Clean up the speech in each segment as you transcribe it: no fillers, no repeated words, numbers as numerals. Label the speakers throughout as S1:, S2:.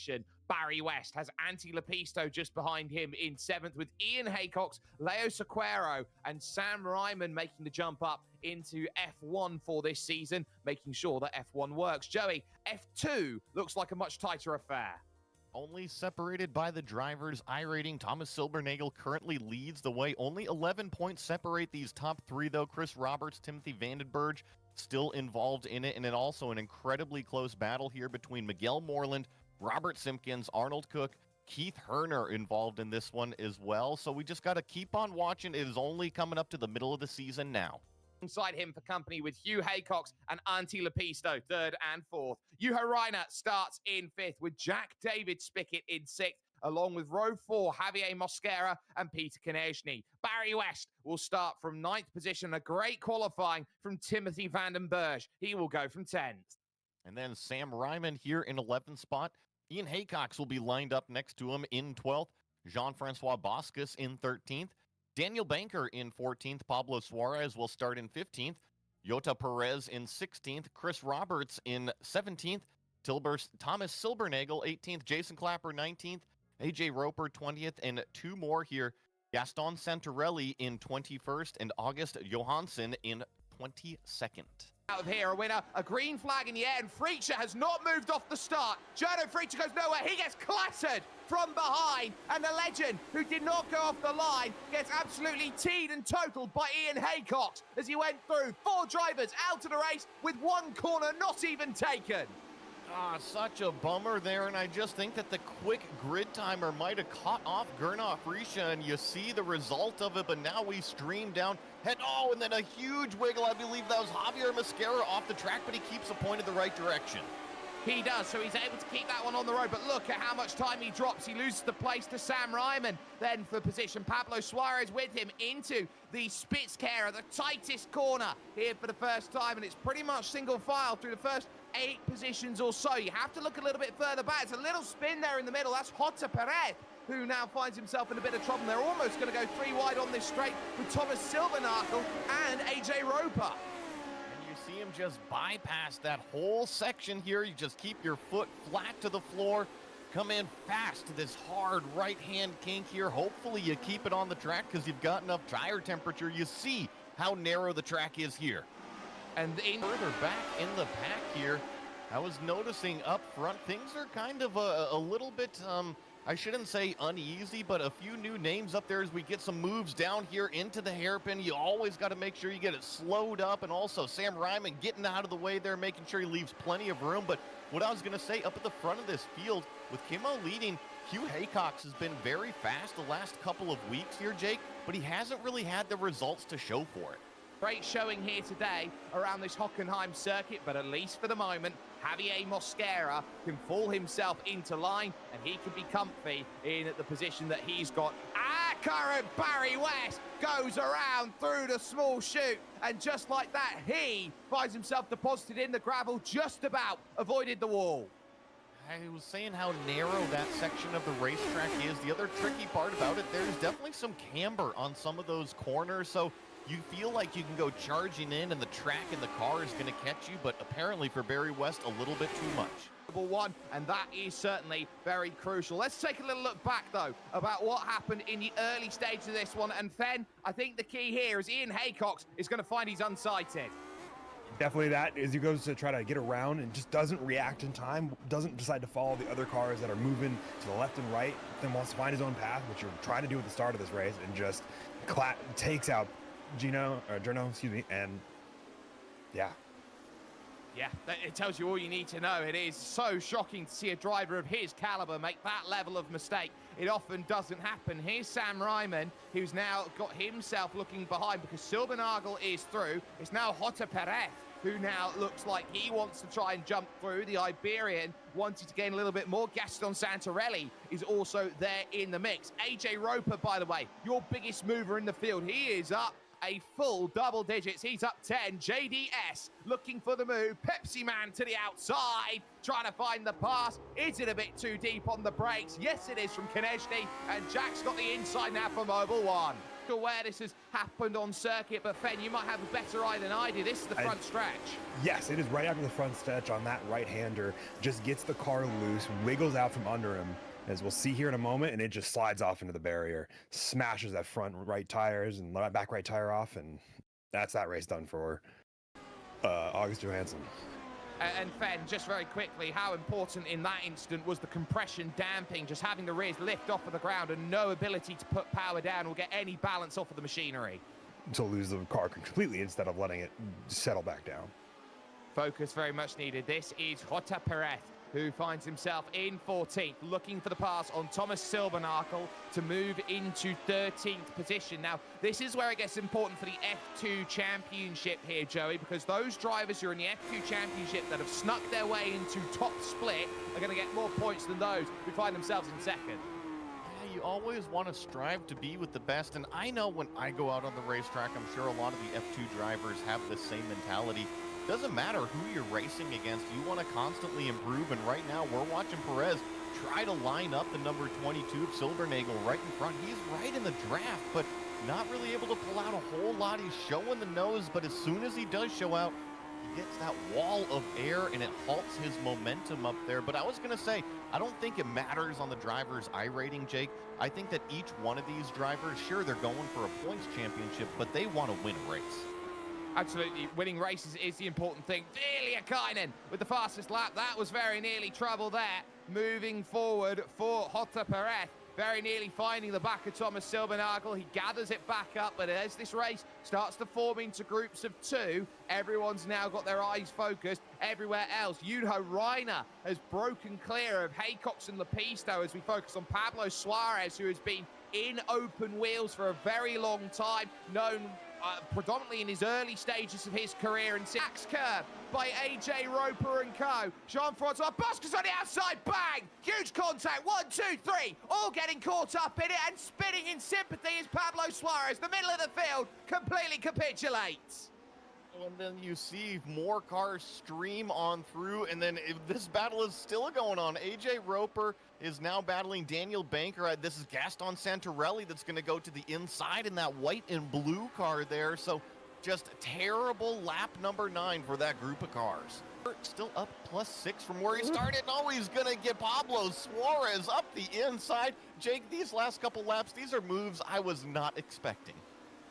S1: position. Barry West has Anti-Lepisto just behind him in 7th, with Ian Haycox, Leo Sequeiro, and Sam Ryman making the jump up into F1 for this season, making sure that F1 works. Joey, F2 looks like a much tighter affair.
S2: Only separated by the drivers' iRating, Thomas Silbernagel currently leads the way. Only 11 points separate these top 3, though. Chris Roberts, Timothy Vandenberg still involved in it, and then also an incredibly close battle here between Miguel Moreland, Robert Simpkins, Arnold Cook, Keith Herner involved in this one as well. So we just got to keep on watching. It is only coming up to the middle of the season now.
S1: Inside him for company with Hugh Haycox and Anti-Lepisto, 3rd and 4th. Juho Reiner starts in 5th, with Jack David Spickett in 6th, along with row 4, Javier Mosquera and Peter Konechny. Barry West will start from 9th position, a great qualifying from Timothy Vandenberg. He will go from 10th.
S2: And then Sam Ryman here in 11th spot. Ian Haycox will be lined up next to him in 12th. Jean-Francois Boscus in 13th. Daniel Banker in 14th. Pablo Suarez will start in 15th. Jota Perez in 16th. Chris Roberts in 17th. Thomas Silbernagel 18th. Jason Clapper 19th. AJ Roper 20th. And 2 more here. Gaston Santarelli in 21st and August Johansson in 22nd.
S1: Out of here, a winner, a green flag in the air, and Freacher has not moved off the start. Jono Freacher goes nowhere. He gets clattered from behind, and the legend, who did not go off the line, gets absolutely teed and totaled by Ian Haycox as he went through 4 drivers out of the race with 1 corner not even taken.
S2: Such a bummer there, and I just think that the quick grid timer might have caught off Gernot Frisha, and you see the result of it, but now we stream down. And then a huge wiggle. I believe that was Javier Mosquera off the track, but he keeps the point in the right direction.
S1: He does, so he's able to keep that one on the road, but look at how much time he drops. He loses the place to Sam Ryman. Then for position, Pablo Suarez with him into the Spitzkehrer, the tightest corner here for the first time, and it's pretty much single file through the first 8 positions or so. You have to look a little bit further back. It's a little spin there in the middle. That's Jota Perez, who now finds himself in a bit of trouble. They're almost going to go 3 wide on this straight with Thomas Silbernagel and AJ Roper.
S2: You see him just bypass that whole section here. You just keep your foot flat to the floor. Come in fast to this hard right-hand kink here. Hopefully you keep it on the track because you've got enough tire temperature. You see how narrow the track is here. And further back in the pack here, I was noticing up front, things are kind of a little bit, I shouldn't say uneasy, but a few new names up there as we get some moves down here into the hairpin. You always got to make sure you get it slowed up, and also Sam Ryman getting out of the way there, making sure he leaves plenty of room. But what I was going to say, up at the front of this field, with Kimmo leading, Hugh Haycox has been very fast the last couple of weeks here, Jake, but he hasn't really had the results to show for it.
S1: Great showing here today around this Hockenheim circuit, but at least for the moment, Javier Mosquera can fall himself into line, and he can be comfy in the position that he's got. Current Barry West goes around through the small chute, and just like that, he finds himself deposited in the gravel, just about avoided the wall.
S2: I was saying how narrow that section of the racetrack is. The other tricky part about it, there's definitely some camber on some of those corners, so you feel like you can go charging in and the track and the car is going to catch you, but apparently for Barry West, a little bit too much.
S1: One, and that is certainly very crucial. Let's take a little look back, though, about what happened in the early stage of this one, and then I think the key here is Ian Haycox is going to find he's unsighted.
S3: Definitely that, as he goes to try to get around and just doesn't react in time, doesn't decide to follow the other cars that are moving to the left and right, then wants to find his own path, which you're trying to do at the start of this race, and just takes out Jono, and yeah.
S1: Yeah, it tells you all you need to know. It is so shocking to see a driver of his caliber make that level of mistake. It often doesn't happen. Here's Sam Ryman, who's now got himself looking behind because Silbernagel is through. It's now Jota Perez, who now looks like he wants to try and jump through. The Iberian wanting to gain a little bit more. Gaston Santarelli is also there in the mix. AJ Roper, by the way, your biggest mover in the field. He is up a full double digits. He's up 10. JDS looking for the move. Pepsi Man to the outside, trying to find the pass. Is it a bit too deep on the brakes? Yes, it is from Konechny, and Jack's got the inside now for Mobile One. sure where this has happened on circuit, but Fen, you might have a better eye than I do. This is the front stretch.
S3: Yes, it is right after the front stretch on that right-hander. Just gets the car loose, wiggles out from under him, as we'll see here in a moment, and it just slides off into the barrier, smashes that front right tires and back right tire off, and that's that race done for August Johansson.
S1: And Fen, just very quickly, how important in that instant was the compression damping, just having the rears lift off of the ground and no ability to put power down or get any balance off of the machinery?
S3: To lose the car completely instead of letting it settle back down.
S1: Focus very much needed. This is Jota Perez, who finds himself in 14th, looking for the pass on Thomas Silbernacle to move into 13th position. Now, this is where it gets important for the F2 Championship here, Joey, because those drivers who are in the F2 Championship that have snuck their way into top split are going to get more points than those who find themselves in second.
S2: Yeah, you always want to strive to be with the best, and I know when I go out on the racetrack, I'm sure a lot of the F2 drivers have the same mentality. Doesn't matter who you're racing against, you want to constantly improve, and right now we're watching Perez try to line up the number 22 of Silbernagel right in front. He's right in the draft, but not really able to pull out a whole lot. He's showing the nose, but as soon as he does show out, he gets that wall of air and it halts his momentum up there. But I was going to say, I don't think it matters on the driver's iRating, Jake. I think that each one of these drivers, sure, they're going for a points championship, but they want to win a race.
S1: Absolutely, winning races is the important thing. Kynan with the fastest lap. That was very nearly trouble there. Moving forward for Jota Perez, very nearly finding the back of Thomas Silbernagel. He gathers it back up, but as this race starts to form into groups of two, everyone's now got their eyes focused everywhere else. Juho Reiner has broken clear of Haycox and Lepisto as we focus on Pablo Suarez, who has been in open wheels for a very long time, known predominantly in his early stages of his career, and Max curve by AJ Roper and co. Jean-Francois Bosca's on the outside, bang! Huge contact, 1, 2, 3, all getting caught up in it and spinning in sympathy as Pablo Suarez, the middle of the field, completely capitulates.
S2: And then you see more cars stream on through, and then this battle is still going on. AJ Roper is now battling Daniel Banker. This is Gaston Santarelli that's going to go to the inside in that white and blue car there. So just terrible lap number 9 for that group of cars. Still up +6 from where he started. No, he's going to get Pablo Suarez up the inside. Jake, these last couple laps, these are moves I was not expecting.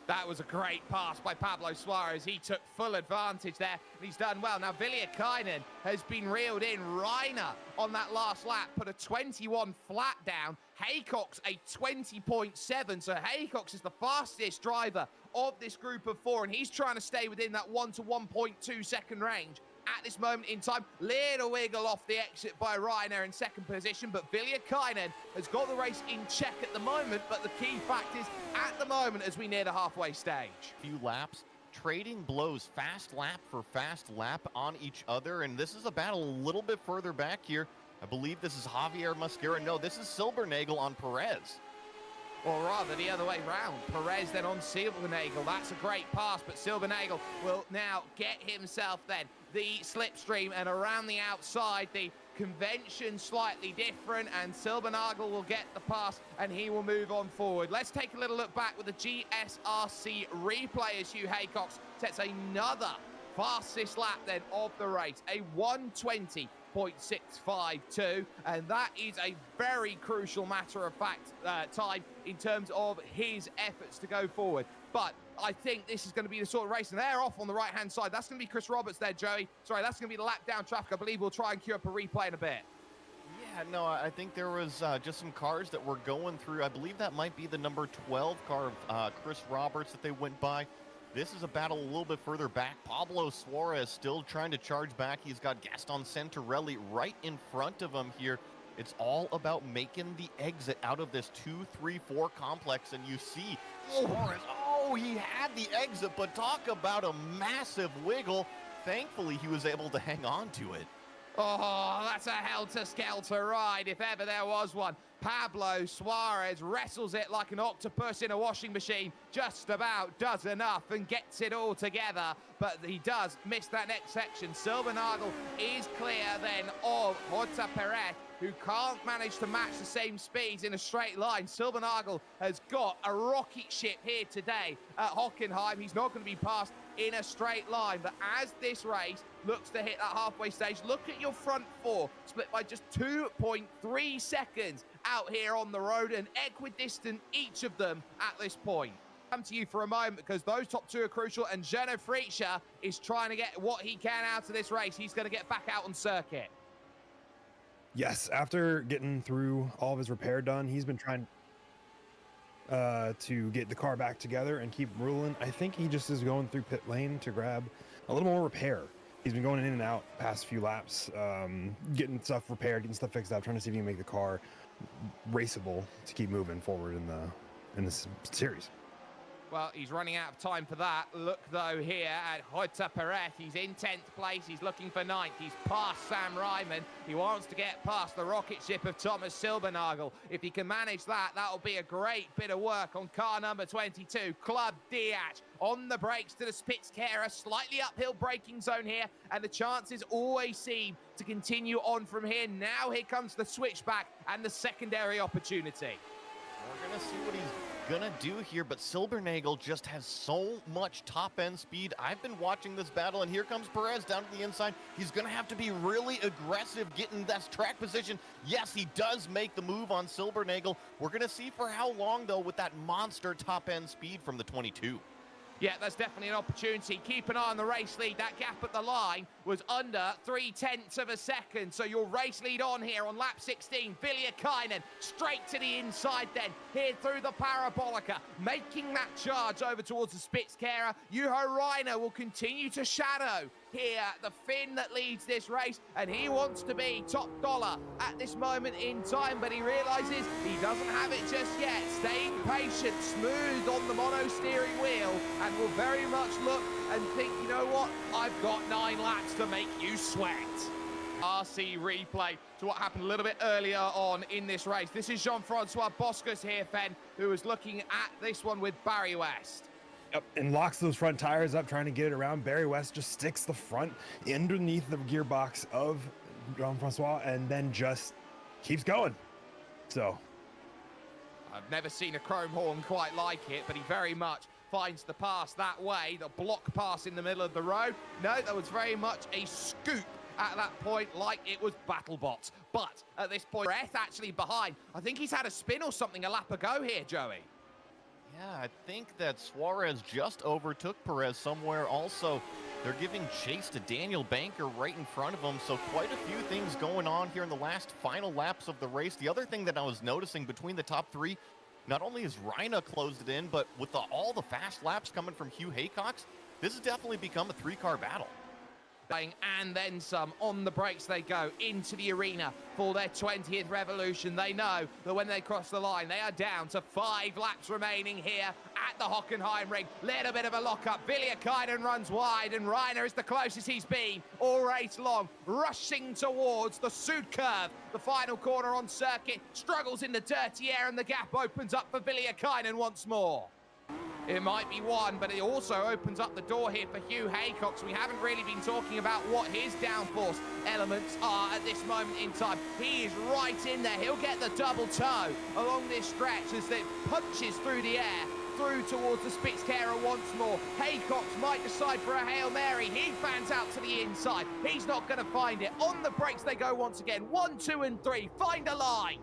S1: That was a great pass by Pablo Suarez. He took full advantage there, and he's done well. Now, Kynan has been reeled in. Reiner on that last lap put a 21 flat down. Haycox a 20.7. So Haycox is the fastest driver of this group of 4, and he's trying to stay within that 1 to 1.2 second range. At this moment in time, little wiggle off the exit by Reiner in second position, but Kynan has got the race in check at the moment, but the key fact is, at the moment, as we near the halfway stage.
S2: Few laps, trading blows fast lap for fast lap on each other, and this is a battle a little bit further back here. I believe this is Javier Mosquera. No, this is Silbernagel on Perez.
S1: Or rather, the other way round. Perez then on Silbernagel. That's a great pass, but Silbernagel will now get himself then the slipstream, and around the outside, the convention slightly different, and Silbernagel will get the pass, and he will move on forward. Let's take a little look back with the GSRC replay as Hugh Haycox sets another fastest lap then of the race, a 1:20.652, and that is a very crucial matter of fact time in terms of his efforts to go forward. But I think this is going to be the sort of race, and they're off on the right-hand side. That's going to be Chris Roberts there, Joey. Sorry, that's going to be the lap down traffic. I believe we'll try and queue up a replay in a bit.
S2: Yeah, no, I think there was just some cars that were going through. I believe that might be the number 12 car of Chris Roberts that they went by. This is a battle a little bit further back. Pablo Suarez still trying to charge back. He's got Gaston Santarelli right in front of him here. It's all about making the exit out of this 2-3-4 complex, and you see Suarez. Oh, he had the exit, but talk about a massive wiggle. Thankfully, he was able to hang on to it.
S1: Oh, that's a helter-skelter ride, if ever there was one. Pablo Suarez wrestles it like an octopus in a washing machine, just about does enough and gets it all together, but he does miss that next section. Silbernagel is clear then of Jota Perez. who can't manage to match the same speeds in a straight line. Silbernagel has got a rocket ship here today at Hockenheim. He's not going to be passed in a straight line, but as this race looks to hit that halfway stage, look at your front four, split by just 2.3 seconds out here on the road, and equidistant each of them at this point. Come to you for a moment because those top two are crucial, and Geno Fritzsche is trying to get what he can out of this race. He's going to get back out on circuit.
S3: Yes, after getting through all of his repair done, he's been trying to get the car back together and keep ruling. I think he just is going through pit lane to grab a little more repair. He's been going in and out past few laps, getting stuff repaired, getting stuff fixed up, trying to see if he can make the car raceable to keep moving forward in this series.
S1: Well, he's running out of time for that. Look, though, here at Hoyta Perez. He's in 10th place. He's looking for 9th. He's past Sam Ryman. He wants to get past the rocket ship of Thomas Silbernagel. If he can manage that, that'll be a great bit of work on car number 22, Club Diaz. On the brakes to the Spitzkehrer, slightly uphill braking zone here, and the chances always seem to continue on from here. Now here comes the switchback and the secondary opportunity.
S2: We're going to see what he's going to do here, but Silbernagel just has so much top-end speed. I've been watching this battle, and here comes Perez down to the inside. He's going to have to be really aggressive getting that track position. Yes, he does make the move on Silbernagel. We're going to see for how long, though, with that monster top-end speed from the 22.
S1: Yeah, that's definitely an opportunity. Keep an eye on the race lead. That gap at the line was under 0.3 of a second. So your race lead on here on lap 16. Viliakainen straight to the inside then. Here through the Parabolica. Making that charge over towards the Spitzkehrer. Juho Reiner will continue to shadow here the Finn that leads this race, and he wants to be top dollar at this moment in time, but he realizes he doesn't have it just yet. Staying patient, smooth on the mono steering wheel, and will very much look and think, you know what, I've got 9 laps to make you sweat. RC replay to what happened a little bit earlier on in this race. This is Jean-Francois Boscus here, Fen, who was looking at this one with Barry West.
S3: Yep, and locks those front tires up, trying to get it around. Barry West just sticks the front underneath the gearbox of Jean-Francois and then just keeps going. So
S1: I've never seen a chrome horn quite like it, but he very much finds the pass that way, the block pass in the middle of the road. No, that was very much a scoop at that point, like it was BattleBots. But at this point, Brett actually behind. I think he's had a spin or something a lap ago here, Joey.
S2: Yeah, I think that Suarez just overtook Perez somewhere also. They're giving chase to Daniel Banker right in front of him, so quite a few things going on here in the last final laps of the race. The other thing that I was noticing between the top 3, not only has Reina closed it in, but with all the fast laps coming from Hugh Haycox, this has definitely become a 3-car battle.
S1: And then some. On the brakes they go into the arena for their 20th revolution. They know that when they cross the line, they are down to 5 laps remaining here at the Hockenheim ring. Little bit of a lockup. Viliakainen runs wide, and Reiner is the closest he's been all race long, rushing towards the Sud curve. The final corner on circuit, struggles in the dirty air, and the gap opens up for Viliakainen once more. It might be 1, but it also opens up the door here for Hugh Haycox. We haven't really been talking about what his downforce elements are at this moment in time. He is right in there. He'll get the double toe along this stretch as it punches through the air, through towards the Spitzkehrer once more. Haycox might decide for a Hail Mary. He fans out to the inside. He's not going to find it. On the brakes they go once again. 1, 2, and 3. Find a line.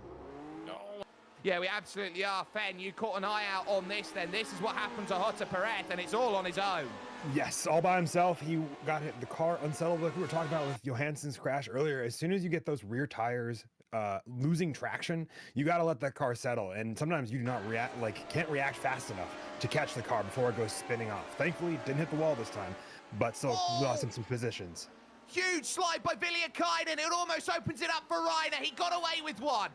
S1: Yeah, we absolutely are. Fen, you caught an eye out on this then. This is what happened to Hoyta Perez, and it's all on his own.
S3: yes, all by himself. He got the car unsettled like we were talking about with Johansson's crash earlier. As soon as you get those rear tires losing traction, you got to let that car settle. And sometimes you do not can't react fast enough to catch the car before it goes spinning off. Thankfully, didn't hit the wall this time, but still lost him some positions.
S1: Huge slide by Viliakainen. It almost opens it up for Reiner. He got away with one.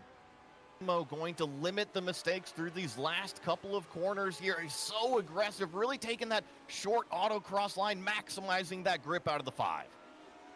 S2: Going to limit the mistakes through these last couple of corners here. He's so aggressive, really taking that short autocross line, maximizing that grip out of the 5.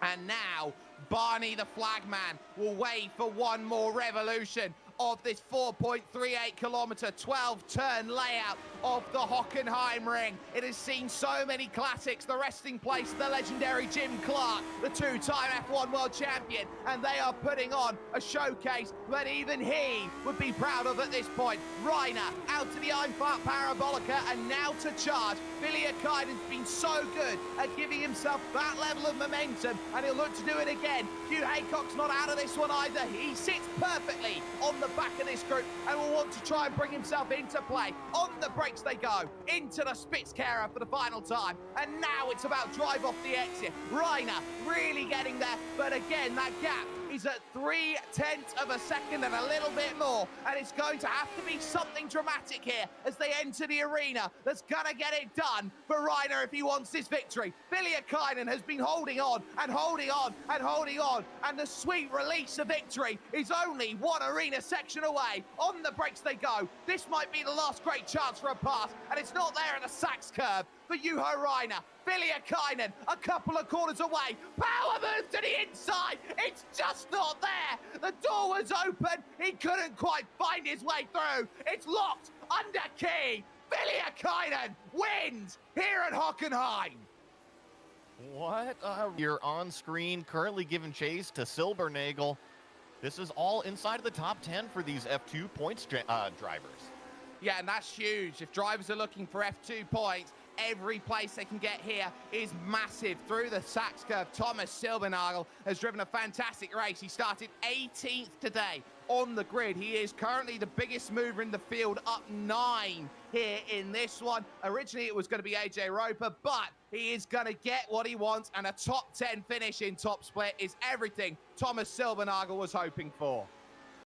S1: And now Barney the flagman will wait for one more revolution of this 4.38 kilometer 12-turn layout of the Hockenheim ring. It has seen so many classics, the resting place of the legendary Jim Clark, the two-time F1 world champion, and they are putting on a showcase that even he would be proud of at this point. Reiner out to the Einfahrt Parabolica, and now to charge. Villiers-Kainen's been so good at giving himself that level of momentum, and he'll look to do it again. Hugh Haycock's not out of this one either. He sits perfectly on the back of this group and will want to try and bring himself into play. On the brakes they go, into the Spitzkehrer for the final time, and now it's about drive off the exit. Reiner really getting there, but again, that gap is at 0.3 of a second and a little bit more, and it's going to have to be something dramatic here as they enter the arena that's gonna get it done for Reiner if he wants this victory. Villiers-Kainen has been holding on and holding on and holding on, and the sweet release of victory is only one arena section away. On the brakes they go. This might be the last great chance for a pass, and it's not there at the Sachs curve for Juho Reiner. Villiers-Kainen a couple of corners away. Power move to the inside. It's just not there. The door was open. He couldn't quite find his way through. It's locked under key. Villiers-Kainen wins here at Hockenheim.
S2: What? You're on screen, currently giving chase to Silbernagel. This is all inside of the top 10 for these F2 points drivers.
S1: Yeah, and that's huge. If drivers are looking for F2 points, every place they can get here is massive. Through the Sachs curve, Thomas Silbernagel has driven a fantastic race. He started 18th today on the grid. He is currently the biggest mover in the field, up 9 here in this one. Originally, it was going to be AJ Roper, but he is going to get what he wants, and a top 10 finish in top split is everything Thomas Silbernagel was hoping for.